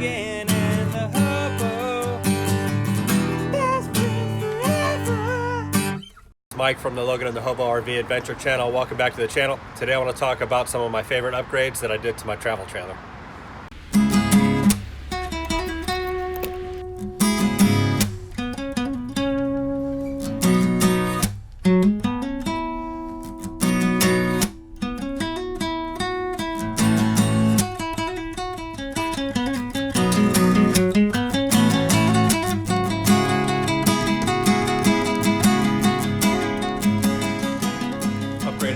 Logan and the Hobo. Best friends forever. Mike from the Logan and the Hobo RV Adventure channel. Welcome back to the channel. Today I want to talk about some of my favorite upgrades that I did to my travel trailer.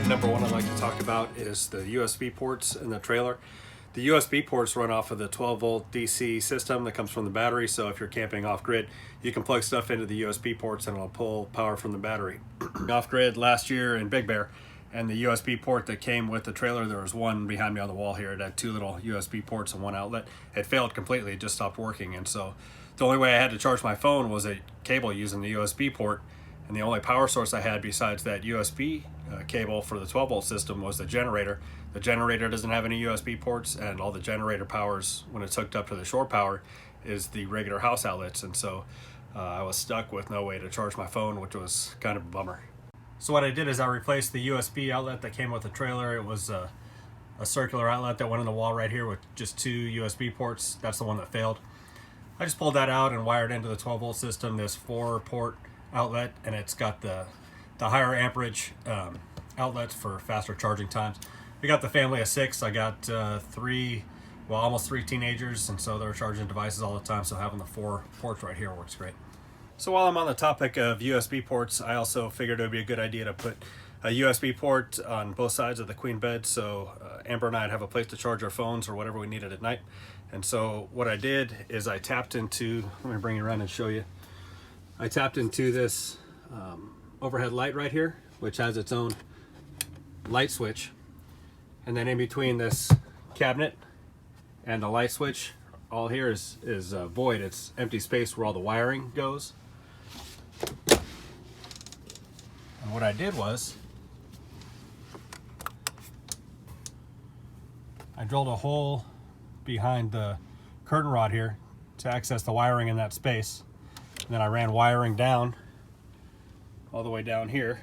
Number one I'd like to talk about is the USB ports in the trailer. The USB ports run off of the 12 volt DC system that comes from the battery, so if you're camping off grid, you can plug stuff into the USB ports and it'll pull power from the battery. Off grid last year in Big Bear, and the USB port that came with the trailer, there was one behind me on the wall here. It had two little USB ports and one outlet. It failed completely, it just stopped working, and so the only way I had to charge my phone was a cable using the USB port. And the only power source I had besides that USB cable for the 12 volt system was the generator. The generator doesn't have any USB ports, and all the generator powers when it's hooked up to the shore power is the regular house outlets. And so I was stuck with no way to charge my phone, which was kind of a bummer. So what I did is I replaced the USB outlet that came with the trailer. It was a circular outlet that went in the wall right here with just two USB ports. That's the one that failed. I just pulled that out and wired into the 12 volt system this 4-port outlet, and it's got the higher amperage outlets for faster charging times. We got the family of 6. I got almost three teenagers, and so they're charging devices all the time, so having the 4 ports right here works great. So while I'm on the topic of USB ports, I also figured it would be a good idea to put a USB port on both sides of the queen bed, so Amber and I'd have a place to charge our phones or whatever we needed at night. And so what I did is I tapped into, let me bring it around and show you. I tapped into this overhead light right here, which has its own light switch. And then in between this cabinet and the light switch, all here is void. It's empty space where all the wiring goes. And what I did was, I drilled a hole behind the curtain rod here to access the wiring in that space. And then I ran wiring down all the way down here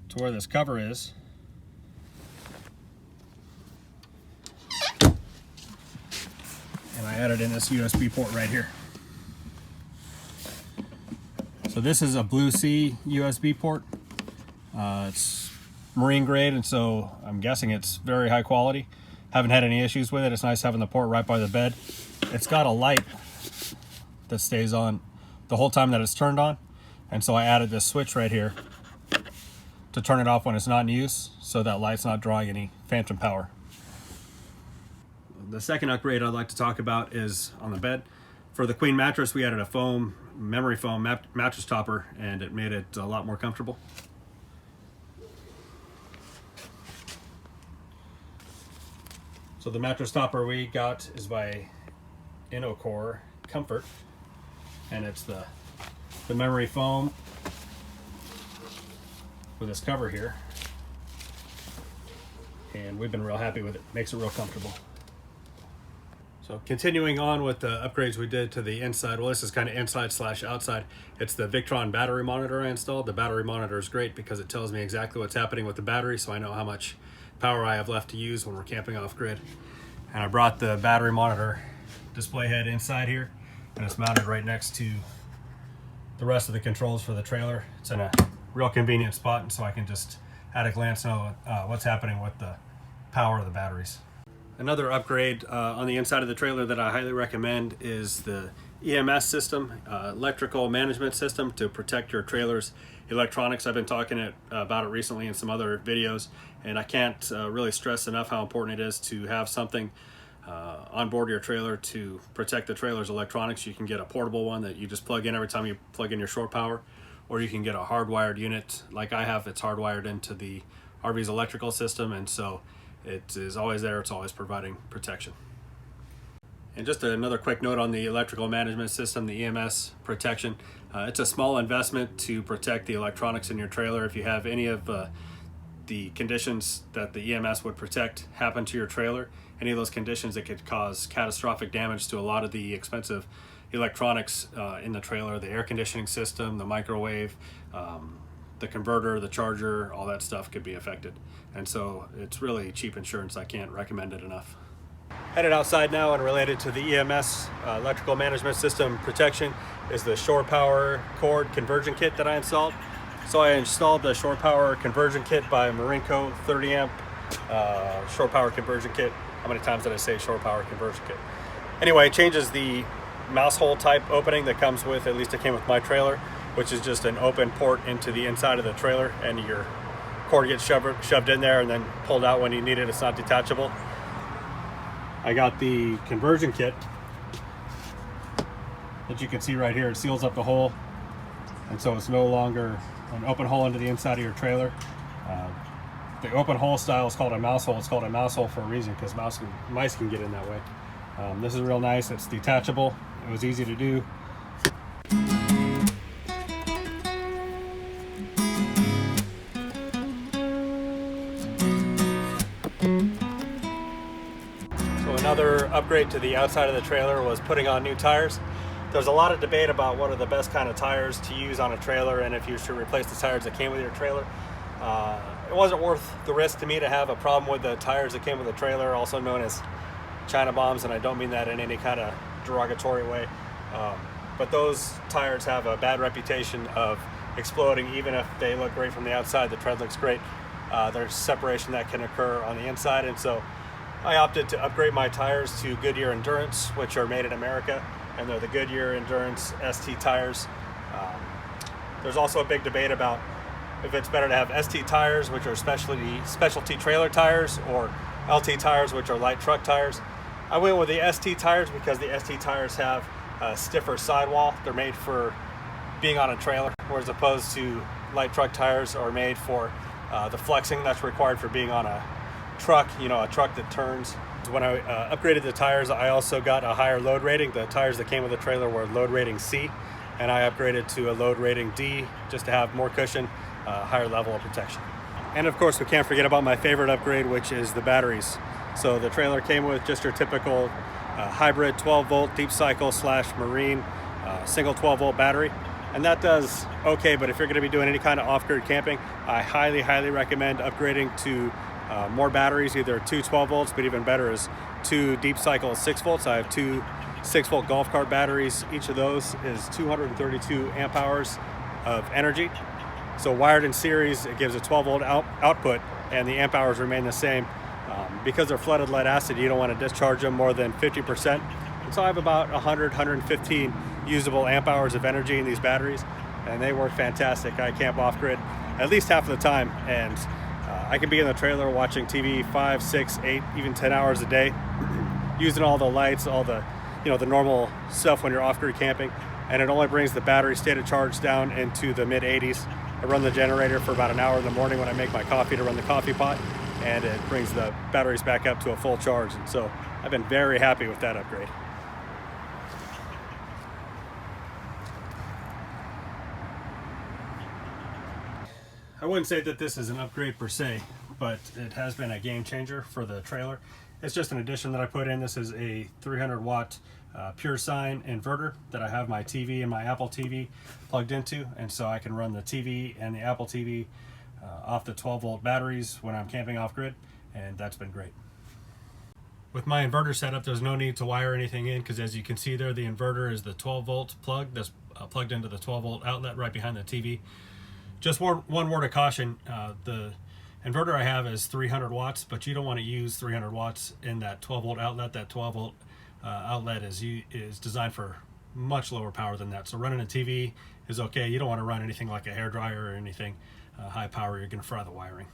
to where this cover is. And I added in this USB port right here. So this is a Blue Sea USB port. It's marine grade, and so I'm guessing it's very high quality. Haven't had any issues with it. It's nice having the port right by the bed. It's got a light that stays on the whole time that it's turned on, and so I added this switch right here to turn it off when it's not in use, so that light's not drawing any phantom power. The second upgrade I'd like to talk about is on the bed. For the queen mattress, we added a memory foam mattress topper, and it made it a lot more comfortable. So the mattress topper we got is by Inverter Comfort, and it's the memory foam with this cover here, and we've been real happy with it. Makes it real comfortable. So continuing on with the upgrades we did to the inside, well, this is kind of inside / outside. It's the Victron battery monitor I installed. The battery monitor is great because it tells me exactly what's happening with the battery, so I know how much power I have left to use when we're camping off grid. And I brought the battery monitor display head inside here, and it's mounted right next to the rest of the controls for the trailer. It's in a real convenient spot, and so I can just at a glance know what's happening with the power of the batteries. Another upgrade on the inside of the trailer that I highly recommend is the EMS system, electrical management system, to protect your trailer's electronics. I've been talking about it recently in some other videos, and I can't really stress enough how important it is to have something on board your trailer to protect the trailer's electronics. You can get a portable one that you just plug in every time you plug in your shore power, or you can get a hardwired unit like I have. It's hardwired into the RV's electrical system, and so it is always there. It's always providing protection. And just another quick note on the electrical management system, the EMS protection. It's a small investment to protect the electronics in your trailer. If you have any of the conditions that the EMS would protect happen to your trailer, any of those conditions, it could cause catastrophic damage to a lot of the expensive electronics in the trailer, the air conditioning system, the microwave, the converter, the charger, all that stuff could be affected. And so it's really cheap insurance. I can't recommend it enough. Headed outside now, and related to the EMS, electrical management system protection, is the shore power cord conversion kit that I installed. So I installed the shore power conversion kit by Marinco 30 amp shore power conversion kit. How many times did I say shore power conversion kit? Anyway, it changes the mouse hole type opening that comes with, at least it came with my trailer, which is just an open port into the inside of the trailer, and your cord gets shoved in there and then pulled out when you need it. It's not detachable. I got the conversion kit that you can see right here. It seals up the hole, and so it's no longer an open hole into the inside of your trailer. The open hole style is called a mouse hole. It's called a mouse hole for a reason, because mice can get in that way. This is real nice. It's detachable. It was easy to do. So another upgrade to the outside of the trailer was putting on new tires. There's a lot of debate about what are the best kind of tires to use on a trailer, and if you should replace the tires that came with your trailer. It wasn't worth the risk to me to have a problem with the tires that came with the trailer, also known as China bombs, and I don't mean that in any kind of derogatory way. But those tires have a bad reputation of exploding. Even if they look great from the outside, the tread looks great, there's separation that can occur on the inside, and so I opted to upgrade my tires to Goodyear Endurance, which are made in America, and they're the Goodyear Endurance ST tires. There's also a big debate about if it's better to have ST tires, which are specialty trailer tires, or LT tires, which are light truck tires. I went with the ST tires because the ST tires have a stiffer sidewall. They're made for being on a trailer, whereas opposed to light truck tires are made for the flexing that's required for being on a truck, a truck that turns. When I upgraded the tires, I also got a higher load rating. The tires that came with the trailer were load rating C, and I upgraded to a load rating D just to have more cushion, higher level of protection. And of course, we can't forget about my favorite upgrade, which is the batteries. So the trailer came with just your typical hybrid 12 volt deep cycle / marine single 12 volt battery, and that does okay. But if you're going to be doing any kind of off-grid camping, I highly recommend upgrading to more batteries, either 2 12 volts, but even better is 2 deep cycle 6 volts. I have 2 6 volt golf cart batteries. Each of those is 232 amp hours of energy. So wired in series, it gives a 12 volt output, and the amp hours remain the same. Because they're flooded lead acid, you don't want to discharge them more than 50%. And so I have about 115 usable amp hours of energy in these batteries, and they work fantastic. I camp off grid at least half of the time, and I can be in the trailer watching TV 5, 6, 8, even 10 hours a day, using all the lights, all the the normal stuff when you're off grid camping, and it only brings the battery state of charge down into the mid 80s. I run the generator for about an hour in the morning when I make my coffee to run the coffee pot, and it brings the batteries back up to a full charge. And so I've been very happy with that upgrade. I wouldn't say that this is an upgrade per se, but it has been a game changer for the trailer. It's just an addition that I put in. This is a 300 watt pure sine inverter that I have my TV and my Apple TV plugged into, and so I can run the TV and the Apple TV off the 12 volt batteries when I'm camping off grid, and that's been great. With my inverter setup, there's no need to wire anything in, because as you can see there, the inverter is the 12 volt plug that's plugged into the 12 volt outlet right behind the TV. Just one word of caution, the inverter I have is 300 watts, but you don't want to use 300 watts in that 12 volt outlet. That 12 volt outlet is designed for much lower power than that. So running a TV is okay. You don't want to run anything like a hairdryer or anything high power. You're going to fry the wiring.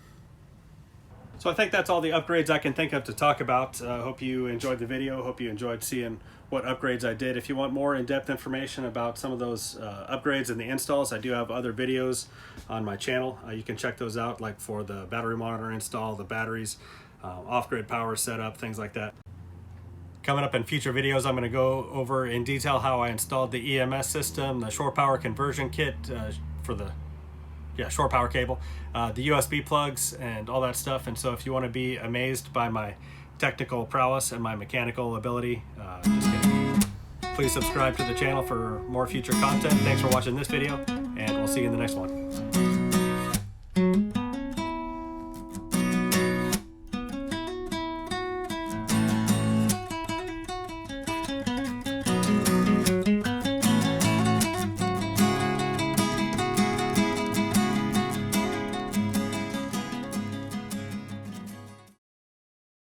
So I think that's all the upgrades I can think of to talk about. Hope you enjoyed the video. Hope you enjoyed seeing what upgrades I did. If you want more in-depth information about some of those upgrades and the installs, I do have other videos on my channel. You can check those out, like for the battery monitor install, the batteries, off-grid power setup, things like that. Coming up in future videos, I'm going to go over in detail how I installed the EMS system, the shore power conversion kit for the shore power cable, the USB plugs and all that stuff. And so if you want to be amazed by my technical prowess and my mechanical ability, just kidding. Please subscribe to the channel for more future content. Thanks for watching this video, and we'll see you in the next one.